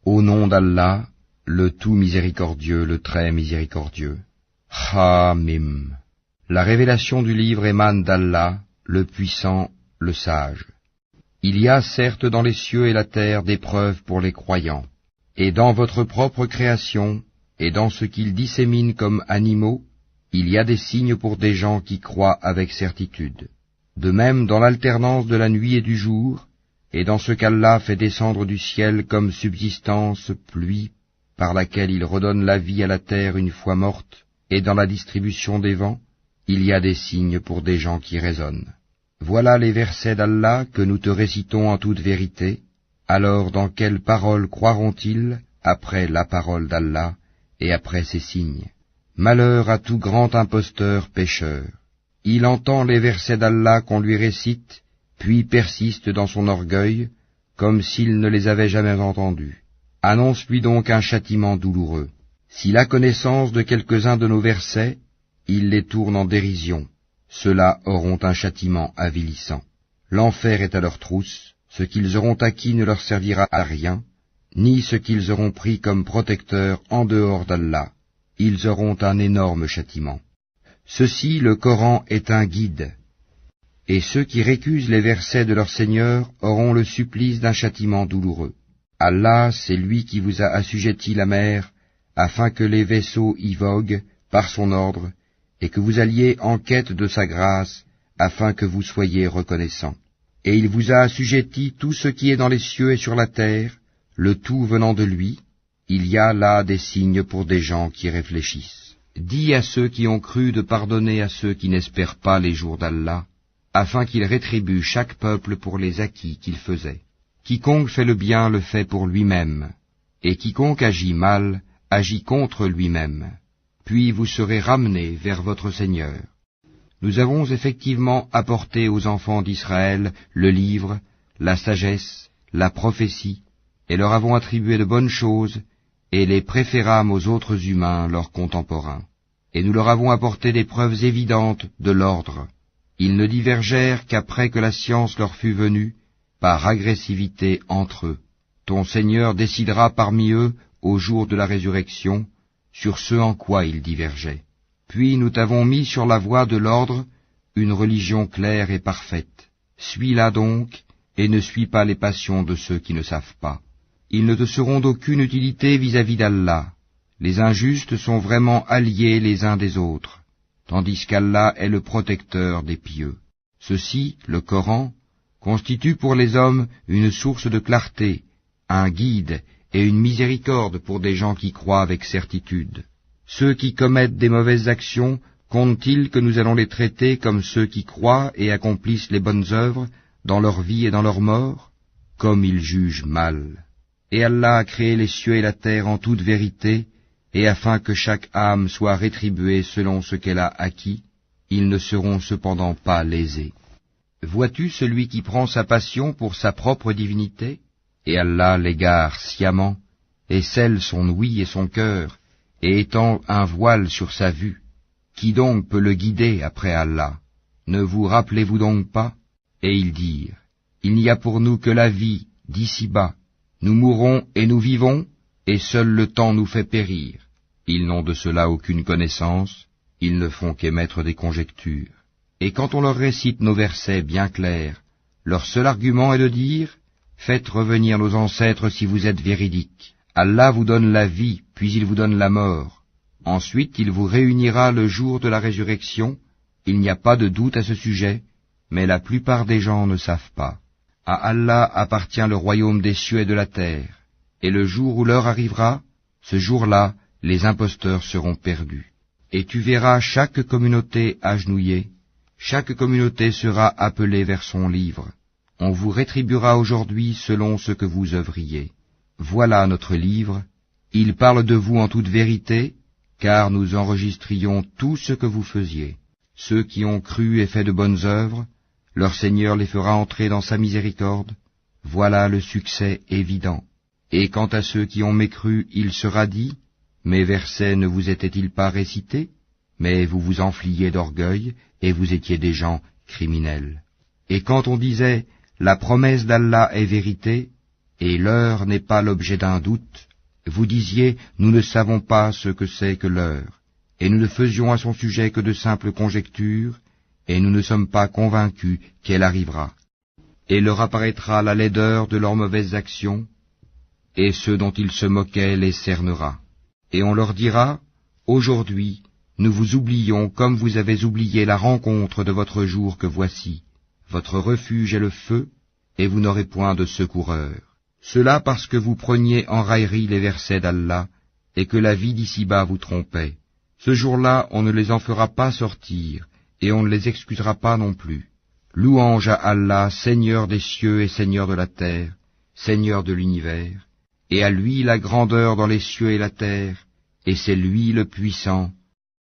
Au nom d'Allah, le tout miséricordieux, le très miséricordieux. Hamim. La révélation du livre émane d'Allah, le puissant, le sage. Il y a certes dans les cieux et la terre des preuves pour les croyants, et dans votre propre création, et dans ce qu'ils disséminent comme animaux, il y a des signes pour des gens qui croient avec certitude. De même dans l'alternance de la nuit et du jour, et dans ce qu'Allah fait descendre du ciel comme subsistance, pluie, par laquelle il redonne la vie à la terre une fois morte, et dans la distribution des vents, il y a des signes pour des gens qui raisonnent. Voilà les versets d'Allah que nous te récitons en toute vérité. Alors dans quelle parole croiront-ils après la parole d'Allah et après ces signes? Malheur à tout grand imposteur pécheur. Il entend les versets d'Allah qu'on lui récite, puis persiste dans son orgueil, comme s'il ne les avait jamais entendus. Annonce-lui donc un châtiment douloureux. S'il a connaissance de quelques-uns de nos versets, il les tourne en dérision. Ceux-là auront un châtiment avilissant. L'enfer est à leur trousse, ce qu'ils auront acquis ne leur servira à rien, ni ce qu'ils auront pris comme protecteur en dehors d'Allah. Ils auront un énorme châtiment. Ceci, le Coran, est un guide, et ceux qui récusent les versets de leur Seigneur auront le supplice d'un châtiment douloureux. Allah, c'est lui qui vous a assujetti la mer, afin que les vaisseaux y voguent par son ordre, et que vous alliez en quête de sa grâce, afin que vous soyez reconnaissants. Et il vous a assujetti tout ce qui est dans les cieux et sur la terre, le tout venant de lui. Il y a là des signes pour des gens qui réfléchissent. Dis à ceux qui ont cru de pardonner à ceux qui n'espèrent pas les jours d'Allah, afin qu'il rétribue chaque peuple pour les acquis qu'il faisait. Quiconque fait le bien le fait pour lui-même, et quiconque agit mal, agit contre lui-même. Puis vous serez ramenés vers votre Seigneur. Nous avons effectivement apporté aux enfants d'Israël le livre, la sagesse, la prophétie, et leur avons attribué de bonnes choses, et les préférâmes aux autres humains, leurs contemporains. Et nous leur avons apporté des preuves évidentes de l'ordre. Ils ne divergèrent qu'après que la science leur fut venue, par agressivité entre eux. Ton Seigneur décidera parmi eux, au jour de la résurrection, sur ce en quoi ils divergeaient. Puis nous t'avons mis sur la voie de l'ordre, une religion claire et parfaite. Suis-la donc, et ne suis pas les passions de ceux qui ne savent pas. Ils ne te seront d'aucune utilité vis-à-vis d'Allah. Les injustes sont vraiment alliés les uns des autres, tandis qu'Allah est le protecteur des pieux. Ceci, le Coran, constitue pour les hommes une source de clarté, un guide et une miséricorde pour des gens qui croient avec certitude. Ceux qui commettent des mauvaises actions, comptent-ils que nous allons les traiter comme ceux qui croient et accomplissent les bonnes œuvres dans leur vie et dans leur mort? Comme ils jugent mal. Et Allah a créé les cieux et la terre en toute vérité, et afin que chaque âme soit rétribuée selon ce qu'elle a acquis, ils ne seront cependant pas lésés. Vois-tu celui qui prend sa passion pour sa propre divinité? Et Allah l'égare sciemment, et scelle son ouïe et son cœur, et étend un voile sur sa vue. Qui donc peut le guider après Allah? Ne vous rappelez-vous donc pas? Et ils dirent, il n'y a pour nous que la vie d'ici-bas. Nous mourons et nous vivons, et seul le temps nous fait périr. Ils n'ont de cela aucune connaissance, ils ne font qu'émettre des conjectures. Et quand on leur récite nos versets bien clairs, leur seul argument est de dire, faites revenir nos ancêtres si vous êtes véridiques. Allah vous donne la vie, puis il vous donne la mort. Ensuite il vous réunira le jour de la résurrection. Il n'y a pas de doute à ce sujet, mais la plupart des gens ne savent pas. À Allah appartient le royaume des cieux et de la terre, et le jour où l'heure arrivera, ce jour-là, les imposteurs seront perdus. Et tu verras chaque communauté agenouillée, chaque communauté sera appelée vers son livre. On vous rétribuera aujourd'hui selon ce que vous œuvriez. Voilà notre livre, il parle de vous en toute vérité, car nous enregistrions tout ce que vous faisiez. Ceux qui ont cru et fait de bonnes œuvres, leur Seigneur les fera entrer dans sa miséricorde. Voilà le succès évident. Et quant à ceux qui ont mécru, il sera dit, mes versets ne vous étaient-ils pas récités? Mais vous vous enfliez d'orgueil, et vous étiez des gens criminels. Et quand on disait, la promesse d'Allah est vérité, et l'heure n'est pas l'objet d'un doute, vous disiez, nous ne savons pas ce que c'est que l'heure, et nous ne faisions à son sujet que de simples conjectures, et nous ne sommes pas convaincus qu'elle arrivera. Et leur apparaîtra la laideur de leurs mauvaises actions, et ceux dont ils se moquaient les cernera. Et on leur dira, aujourd'hui, nous vous oublions comme vous avez oublié la rencontre de votre jour que voici. Votre refuge est le feu, et vous n'aurez point de secoureur. Cela parce que vous preniez en raillerie les versets d'Allah, et que la vie d'ici-bas vous trompait. Ce jour-là, on ne les en fera pas sortir, et on ne les excusera pas non plus. Louange à Allah, Seigneur des cieux et Seigneur de la terre, Seigneur de l'univers, et à lui la grandeur dans les cieux et la terre, et c'est lui le puissant,